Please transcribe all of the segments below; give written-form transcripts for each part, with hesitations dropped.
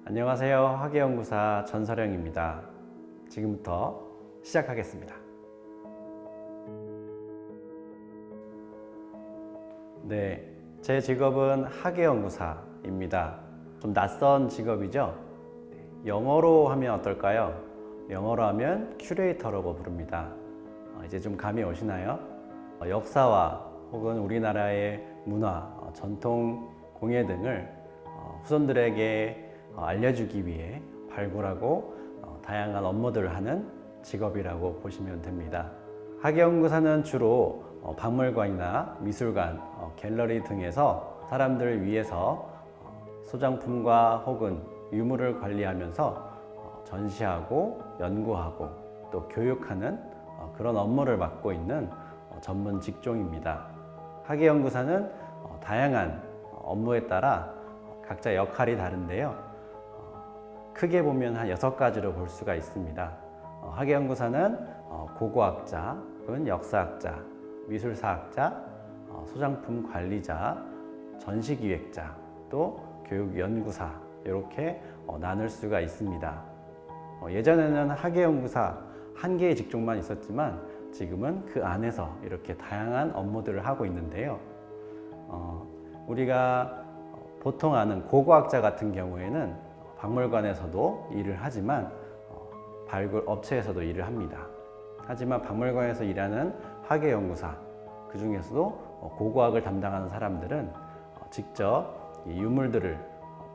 안녕하세요. 학예연구사 전서령입니다. 지금부터 시작하겠습니다. 네, 제 직업은 학예연구사입니다. 좀 낯선 직업이죠? 영어로 하면 어떨까요? 영어로 하면 큐레이터라고 부릅니다. 이제 좀 감이 오시나요? 역사와 혹은 우리나라의 문화, 전통 공예 등을 후손들에게 알려주기 위해 발굴하고 다양한 업무들을 하는 직업이라고 보시면 됩니다. 학예연구사는 주로 박물관이나 미술관, 갤러리 등에서 사람들을 위해서 소장품과 혹은 유물을 관리하면서 전시하고 연구하고 또 교육하는 그런 업무를 맡고 있는 전문 직종입니다. 학예연구사는 다양한 업무에 따라 각자 역할이 다른데요. 크게 보면 한 6가지로 볼 수가 있습니다. 학예연구사는 고고학자, 혹은 역사학자, 미술사학자, 소장품 관리자, 전시기획자, 또 교육연구사 이렇게 나눌 수가 있습니다. 예전에는 학예연구사 한 개의 직종만 있었지만 지금은 그 안에서 이렇게 다양한 업무들을 하고 있는데요. 우리가 보통 아는 고고학자 같은 경우에는 박물관에서도 일을 하지만 발굴 업체에서도 일을 합니다. 하지만 박물관에서 일하는 학예연구사, 그 중에서도 고고학을 담당하는 사람들은 직접 이 유물들을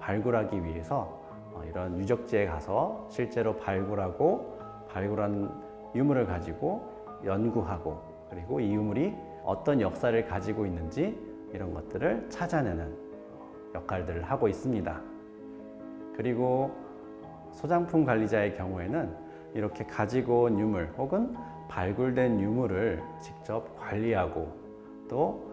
발굴하기 위해서 이런 유적지에 가서 실제로 발굴하고 발굴한 유물을 가지고 연구하고, 그리고 이 유물이 어떤 역사를 가지고 있는지 이런 것들을 찾아내는 역할들을 하고 있습니다. 그리고 소장품 관리자의 경우에는 이렇게 가지고 온 유물 혹은 발굴된 유물을 직접 관리하고 또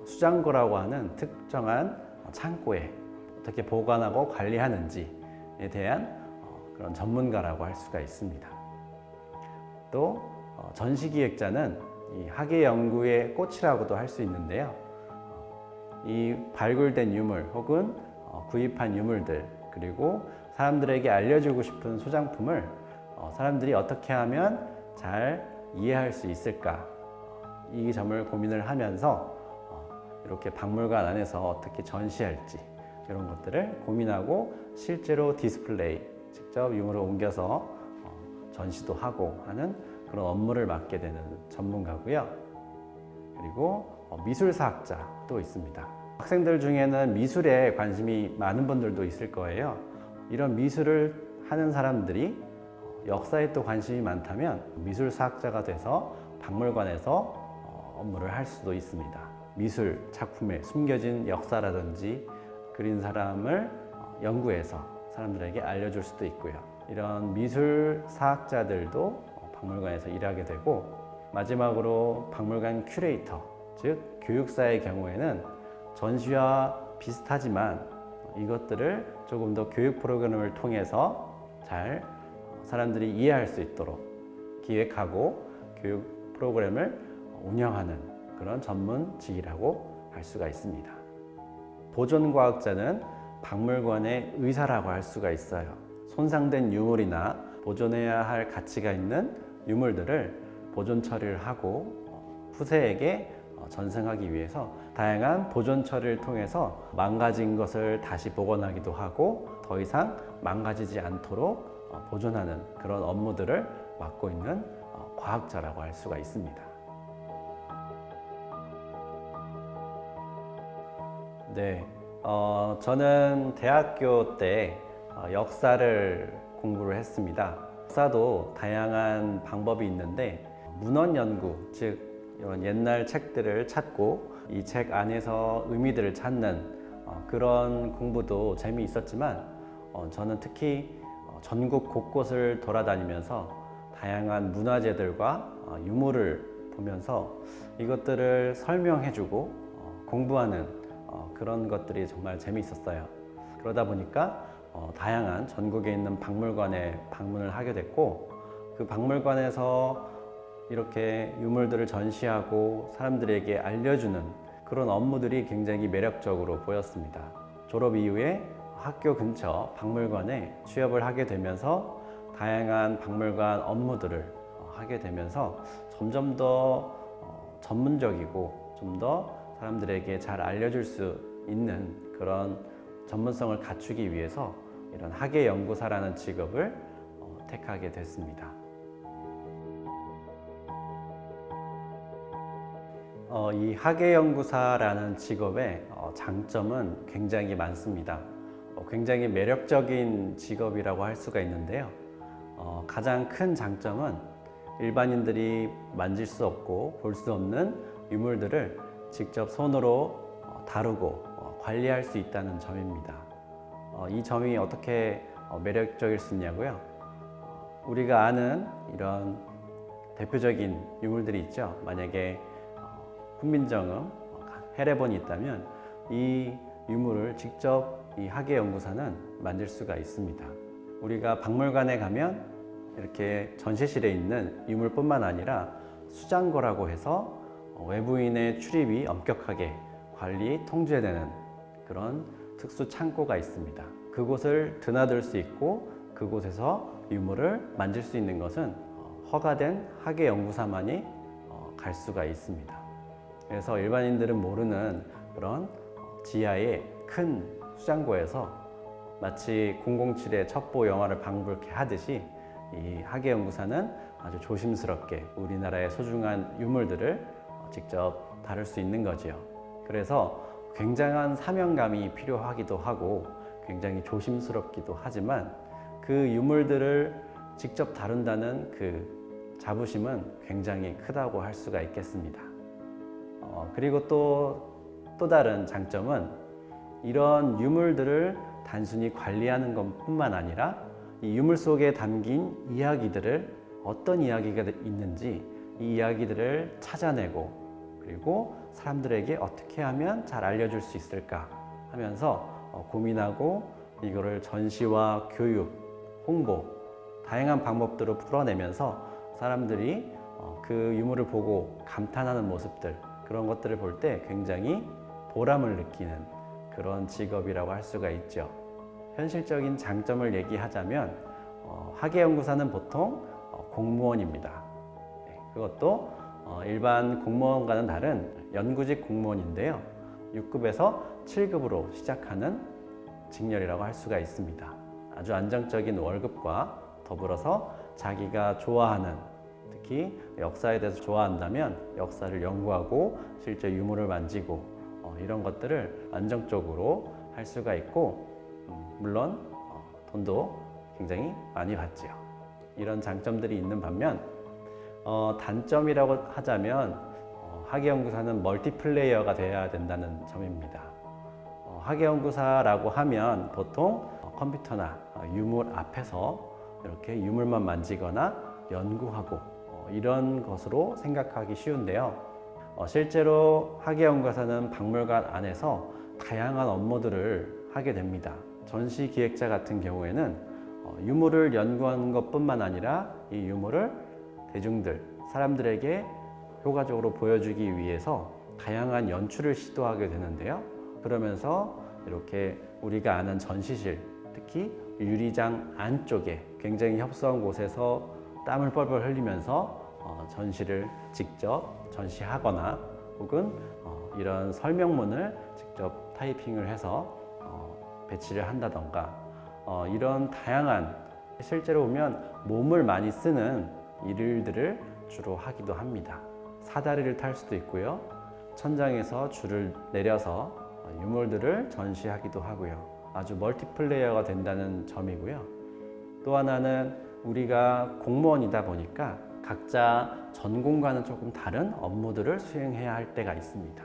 수장고라고 하는 특정한 창고에 어떻게 보관하고 관리하는지에 대한 그런 전문가라고 할 수가 있습니다. 또 전시기획자는 이 학예연구의 꽃이라고도 할 수 있는데요. 이 발굴된 유물 혹은 구입한 유물들, 그리고 사람들에게 알려주고 싶은 소장품을 사람들이 어떻게 하면 잘 이해할 수 있을까, 이 점을 고민을 하면서 이렇게 박물관 안에서 어떻게 전시할지 이런 것들을 고민하고 실제로 디스플레이, 직접 유물을 옮겨서 전시도 하고 하는 그런 업무를 맡게 되는 전문가고요. 그리고 미술사학자도 있습니다. 학생들 중에는 미술에 관심이 많은 분들도 있을 거예요. 이런 미술을 하는 사람들이 역사에 또 관심이 많다면 미술사학자가 돼서 박물관에서 업무를 할 수도 있습니다. 미술 작품에 숨겨진 역사라든지 그린 사람을 연구해서 사람들에게 알려줄 수도 있고요. 이런 미술사학자들도 박물관에서 일하게 되고, 마지막으로 박물관 큐레이터, 즉 교육사의 경우에는 전시와 비슷하지만 이것들을 조금 더 교육 프로그램을 통해서 잘 사람들이 이해할 수 있도록 기획하고 교육 프로그램을 운영하는 그런 전문직이라고 할 수가 있습니다. 보존과학자는 박물관의 의사라고 할 수가 있어요. 손상된 유물이나 보존해야 할 가치가 있는 유물들을 보존 처리를 하고 후세에게 전승하기 위해서 다양한 보존 처리를 통해서 망가진 것을 다시 복원하기도 하고 더 이상 망가지지 않도록 보존하는 그런 업무들을 맡고 있는 과학자라고 할 수가 있습니다. 네, 저는 대학교 때 역사를 공부를 했습니다. 역사도 다양한 방법이 있는데 문헌 연구, 즉 이런 옛날 책들을 찾고 이 책 안에서 의미들을 찾는 그런 공부도 재미있었지만 저는 특히 전국 곳곳을 돌아다니면서 다양한 문화재들과 유물을 보면서 이것들을 설명해주고 공부하는 그런 것들이 정말 재미있었어요. 그러다 보니까 다양한 전국에 있는 박물관에 방문을 하게 됐고, 그 박물관에서 이렇게 유물들을 전시하고 사람들에게 알려주는 그런 업무들이 굉장히 매력적으로 보였습니다. 졸업 이후에 학교 근처 박물관에 취업을 하게 되면서 다양한 박물관 업무들을 하게 되면서 점점 더 전문적이고 좀 더 사람들에게 잘 알려줄 수 있는 그런 전문성을 갖추기 위해서 이런 학예연구사라는 직업을 택하게 됐습니다. 이 학예연구사라는 직업의 장점은 굉장히 많습니다. 굉장히 매력적인 직업이라고 할 수가 있는데요. 가장 큰 장점은 일반인들이 만질 수 없고 볼 수 없는 유물들을 직접 손으로 다루고 관리할 수 있다는 점입니다. 이 점이 어떻게 매력적일 수 있냐고요? 우리가 아는 이런 대표적인 유물들이 있죠. 만약에 훈민정음, 해례본이 있다면 이 유물을 직접 이 학예연구사는 만질 수가 있습니다. 우리가 박물관에 가면 이렇게 전시실에 있는 유물뿐만 아니라 수장고라고 해서 외부인의 출입이 엄격하게 관리, 통제되는 그런 특수 창고가 있습니다. 그곳을 드나들 수 있고 그곳에서 유물을 만질 수 있는 것은 허가된 학예연구사만이 갈 수가 있습니다. 그래서 일반인들은 모르는 그런 지하의 큰 수장고에서 마치 007의 첩보 영화를 방불케 하듯이 이 학예연구사는 아주 조심스럽게 우리나라의 소중한 유물들을 직접 다룰 수 있는 거지요. 그래서 굉장한 사명감이 필요하기도 하고 굉장히 조심스럽기도 하지만 그 유물들을 직접 다룬다는 그 자부심은 굉장히 크다고 할 수가 있겠습니다. 그리고 또 다른 장점은 이런 유물들을 단순히 관리하는 것뿐만 아니라 이 유물 속에 담긴 이야기들을 어떤 이야기가 있는지 이 이야기들을 찾아내고 그리고 사람들에게 어떻게 하면 잘 알려줄 수 있을까 하면서 고민하고 이거를 전시와 교육, 홍보 다양한 방법들로 풀어내면서 사람들이 그 유물을 보고 감탄하는 모습들 그런 것들을 볼 때 굉장히 보람을 느끼는 그런 직업이라고 할 수가 있죠. 현실적인 장점을 얘기하자면 학예연구사는 보통 공무원입니다. 그것도 일반 공무원과는 다른 연구직 공무원인데요. 6급에서 7급으로 시작하는 직렬이라고 할 수가 있습니다. 아주 안정적인 월급과 더불어서 자기가 좋아하는 특히 역사에 대해서 좋아한다면 역사를 연구하고 실제 유물을 만지고 이런 것들을 안정적으로 할 수가 있고 물론 돈도 굉장히 많이 받지요. 이런 장점들이 있는 반면 단점이라고 하자면 학예연구사는 멀티플레이어가 되어야 된다는 점입니다. 학예연구사라고 하면 보통 컴퓨터나 유물 앞에서 이렇게 유물만 만지거나 연구하고 이런 것으로 생각하기 쉬운데요. 실제로 학예연구사는 박물관 안에서 다양한 업무들을 하게 됩니다. 전시 기획자 같은 경우에는 유물을 연구하는 것뿐만 아니라 이 유물을 대중들, 사람들에게 효과적으로 보여주기 위해서 다양한 연출을 시도하게 되는데요. 그러면서 이렇게 우리가 아는 전시실, 특히 유리장 안쪽에 굉장히 협소한 곳에서 땀을 뻘뻘 흘리면서 전시를 직접 전시하거나 혹은 이런 설명문을 직접 타이핑을 해서 배치를 한다던가 이런 다양한 실제로 보면 몸을 많이 쓰는 일들을 주로 하기도 합니다. 사다리를 탈 수도 있고요. 천장에서 줄을 내려서 유물들을 전시하기도 하고요. 아주 멀티플레이어가 된다는 점이고요. 또 하나는 우리가 공무원이다 보니까 각자 전공과는 조금 다른 업무들을 수행해야 할 때가 있습니다.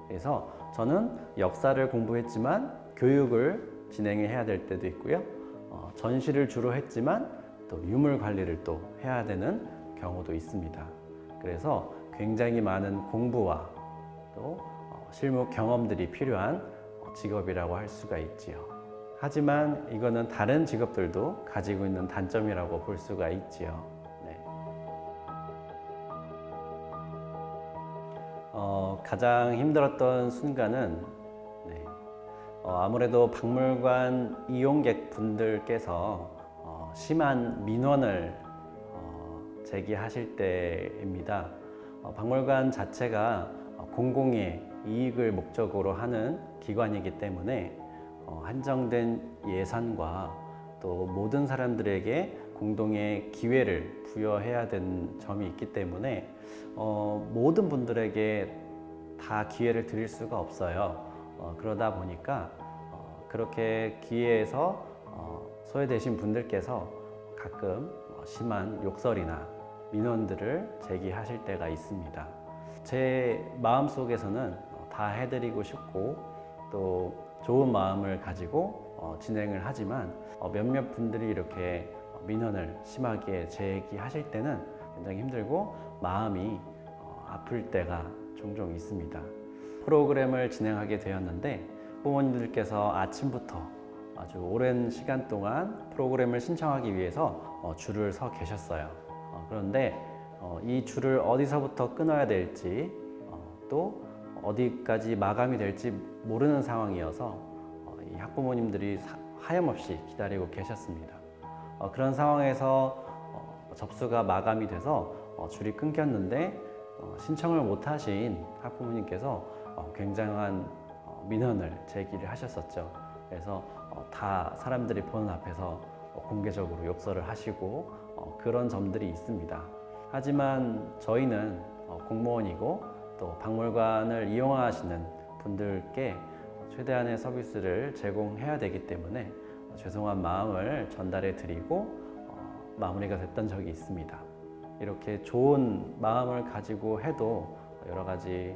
그래서 저는 역사를 공부했지만 교육을 진행해야 될 때도 있고요. 전시를 주로 했지만 또 유물 관리를 또 해야 되는 경우도 있습니다. 그래서 굉장히 많은 공부와 또 실무 경험들이 필요한 직업이라고 할 수가 있지요. 하지만 이거는 다른 직업들도 가지고 있는 단점이라고 볼 수가 있지요. 네. 가장 힘들었던 순간은 아무래도 박물관 이용객 분들께서 심한 민원을 제기하실 때입니다. 박물관 자체가 공공의 이익을 목적으로 하는 기관이기 때문에 한정된 예산과 또 모든 사람들에게 공동의 기회를 부여해야 되는 점이 있기 때문에 모든 분들에게 다 기회를 드릴 수가 없어요. 그러다 보니까 그렇게 기회에서 소외되신 분들께서 가끔 심한 욕설이나 민원들을 제기하실 때가 있습니다. 제 마음속에서는 다 해드리고 싶고 또 좋은 마음을 가지고 진행을 하지만 몇몇 분들이 이렇게 민원을 심하게 제기하실 때는 굉장히 힘들고 마음이 아플 때가 종종 있습니다. 프로그램을 진행하게 되었는데 부모님들께서 아침부터 아주 오랜 시간 동안 프로그램을 신청하기 위해서 줄을 서 계셨어요. 그런데 이 줄을 어디서부터 끊어야 될지 또 어디까지 마감이 될지 모르는 상황이어서 이 학부모님들이 하염없이 기다리고 계셨습니다. 그런 상황에서 접수가 마감이 돼서 줄이 끊겼는데 신청을 못하신 학부모님께서 굉장한 민원을 제기를 하셨었죠. 그래서 다 사람들이 보는 앞에서 공개적으로 욕설을 하시고 그런 점들이 있습니다. 하지만 저희는 공무원이고 또 박물관을 이용하시는 분들께 최대한의 서비스를 제공해야 되기 때문에 죄송한 마음을 전달해 드리고 마무리가 됐던 적이 있습니다. 이렇게 좋은 마음을 가지고 해도 여러 가지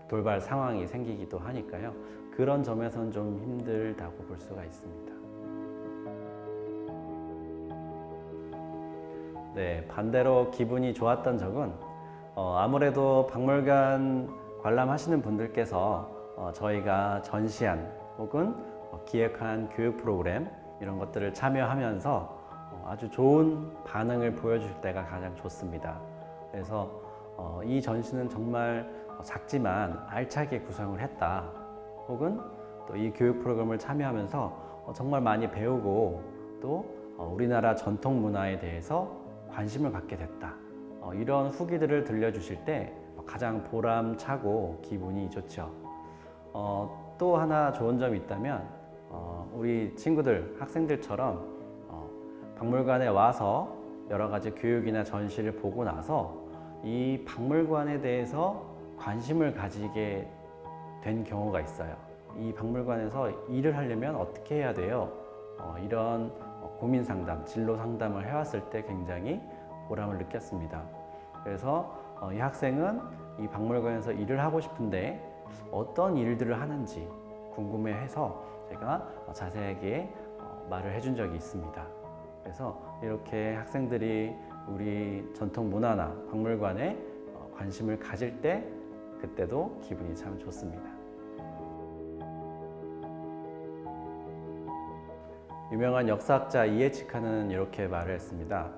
돌발 상황이 생기기도 하니까요. 그런 점에선 좀 힘들다고 볼 수가 있습니다. 네, 반대로 기분이 좋았던 적은 아무래도 박물관 관람하시는 분들께서 저희가 전시한 혹은 기획한 교육 프로그램 이런 것들을 참여하면서 아주 좋은 반응을 보여줄 때가 가장 좋습니다. 그래서 이 전시는 정말 작지만 알차게 구성을 했다. 혹은 또 이 교육 프로그램을 참여하면서 정말 많이 배우고 또 우리나라 전통 문화에 대해서 관심을 갖게 됐다. 이런 후기들을 들려주실 때 가장 보람차고 기분이 좋죠. 또 하나 좋은 점이 있다면 우리 친구들, 학생들처럼 박물관에 와서 여러 가지 교육이나 전시를 보고 나서 이 박물관에 대해서 관심을 가지게 된 경우가 있어요. 이 박물관에서 일을 하려면 어떻게 해야 돼요? 이런 고민 상담, 진로 상담을 해왔을 때 굉장히 보람을 느꼈습니다. 그래서 이 학생은 이 박물관에서 일을 하고 싶은데 어떤 일들을 하는지 궁금해해서 제가 자세하게 말을 해준 적이 있습니다. 그래서 이렇게 학생들이 우리 전통 문화나 박물관에 관심을 가질 때 그때도 기분이 참 좋습니다. 유명한 역사학자 이에치카는 이렇게 말을 했습니다.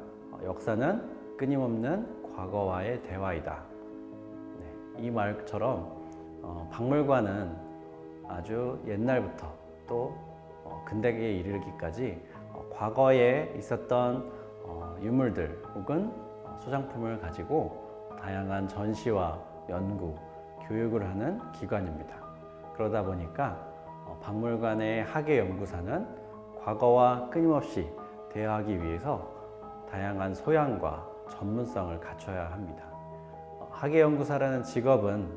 역사는 끊임없는 과거와의 대화이다. 네, 이 말처럼 박물관은 아주 옛날부터 또 근대에 이르기까지 과거에 있었던 유물들 혹은 소장품을 가지고 다양한 전시와 연구, 교육을 하는 기관입니다. 그러다 보니까 박물관의 학예연구사는 과거와 끊임없이 대화하기 위해서 다양한 소양과 전문성을 갖춰야 합니다. 학예연구사라는 직업은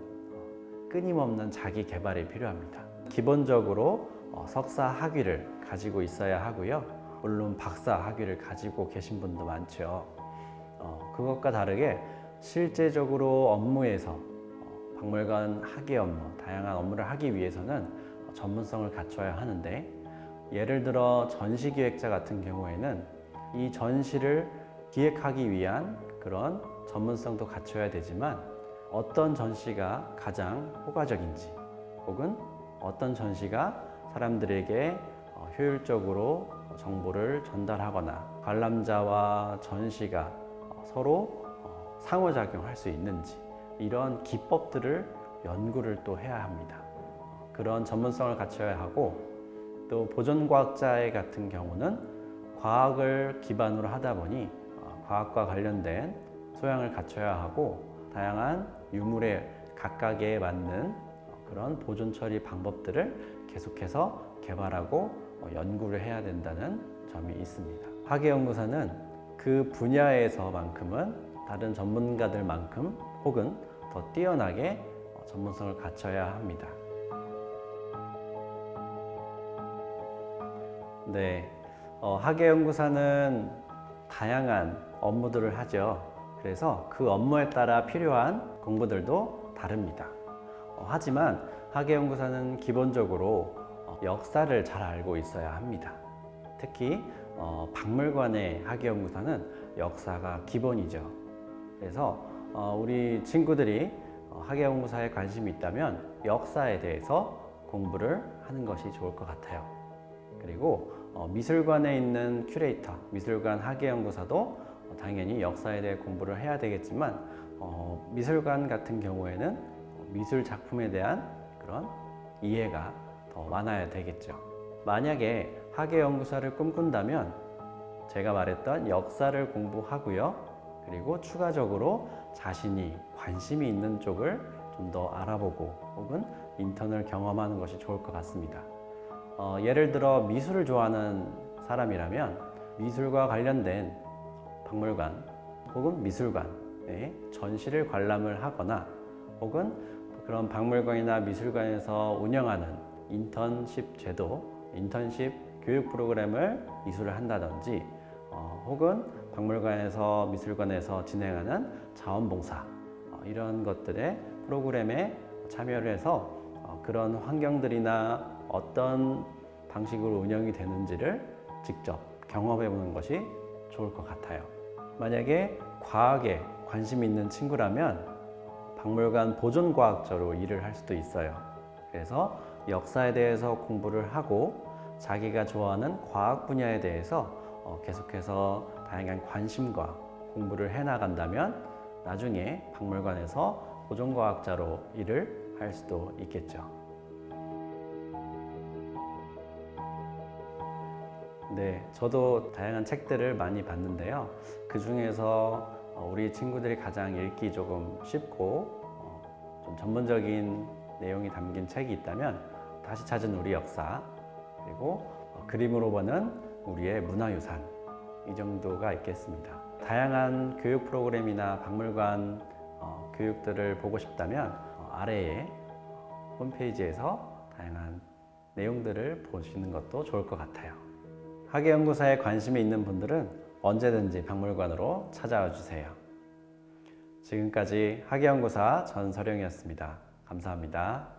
끊임없는 자기 개발이 필요합니다. 기본적으로 석사 학위를 가지고 있어야 하고요. 물론 박사 학위를 가지고 계신 분도 많죠. 그것과 다르게 실제적으로 업무에서 박물관 학예 업무, 다양한 업무를 하기 위해서는 전문성을 갖춰야 하는데 예를 들어 전시기획자 같은 경우에는 이 전시를 기획하기 위한 그런 전문성도 갖춰야 되지만 어떤 전시가 가장 효과적인지 혹은 어떤 전시가 사람들에게 효율적으로 정보를 전달하거나 관람자와 전시가 서로 상호작용할 수 있는지 이런 기법들을 연구를 또 해야 합니다. 그런 전문성을 갖춰야 하고, 또 보존과학자 같은 경우는 과학을 기반으로 하다 보니 과학과 관련된 소양을 갖춰야 하고, 다양한 유물의 각각에 맞는 그런 보존 처리 방법들을 계속해서 개발하고 연구를 해야 된다는 점이 있습니다. 화계연구사는 그 분야에서만큼은 다른 전문가들만큼 혹은 더 뛰어나게 전문성을 갖춰야 합니다. 네, 화계연구사는 다양한 업무들을 하죠. 그래서 그 업무에 따라 필요한 공부들도 다릅니다. 하지만 화계연구사는 기본적으로 역사를 잘 알고 있어야 합니다. 특히 박물관의 화계연구사는 역사가 기본이죠. 그래서 우리 친구들이 화계연구사에 관심이 있다면 역사에 대해서 공부를 하는 것이 좋을 것 같아요. 그리고 미술관에 있는 큐레이터, 미술관 화계연구사도 당연히 역사에 대해 공부를 해야 되겠지만, 미술관 같은 경우에는 미술 작품에 대한 그런 이해가 더 많아야 되겠죠. 만약에 화계연구사를 꿈꾼다면 제가 말했던 역사를 공부하고요. 그리고 추가적으로 자신이 관심이 있는 쪽을 좀 더 알아보고 혹은 인턴을 경험하는 것이 좋을 것 같습니다. 예를 들어 미술을 좋아하는 사람이라면 미술과 관련된 박물관 혹은 미술관에 전시를 관람을 하거나, 혹은 그런 박물관이나 미술관에서 운영하는 인턴십 제도, 인턴십 교육 프로그램을 이수를 한다든지, 혹은 박물관에서 미술관에서 진행하는 자원봉사, 이런 것들의 프로그램에 참여를 해서 그런 환경들이나 어떤 방식으로 운영이 되는지를 직접 경험해 보는 것이 좋을 것 같아요. 만약에 과학에 관심이 있는 친구라면 박물관 보존과학자로 일을 할 수도 있어요. 그래서 역사에 대해서 공부를 하고 자기가 좋아하는 과학 분야에 대해서 계속해서 다양한 관심과 공부를 해나간다면 나중에 박물관에서 보존과학자로 일을 할 수도 있겠죠. 네, 저도 다양한 책들을 많이 봤는데요. 그 중에서 우리 친구들이 가장 읽기 조금 쉽고 좀 전문적인 내용이 담긴 책이 있다면 다시 찾은 우리 역사, 그리고 그림으로 보는 우리의 문화유산, 이 정도가 있겠습니다. 다양한 교육 프로그램이나 박물관 교육들을 보고 싶다면 아래에 홈페이지에서 다양한 내용들을 보시는 것도 좋을 것 같아요. 화계연구사에 관심이 있는 분들은 언제든지 박물관으로 찾아와 주세요. 지금까지 화계연구사 전서령이었습니다. 감사합니다.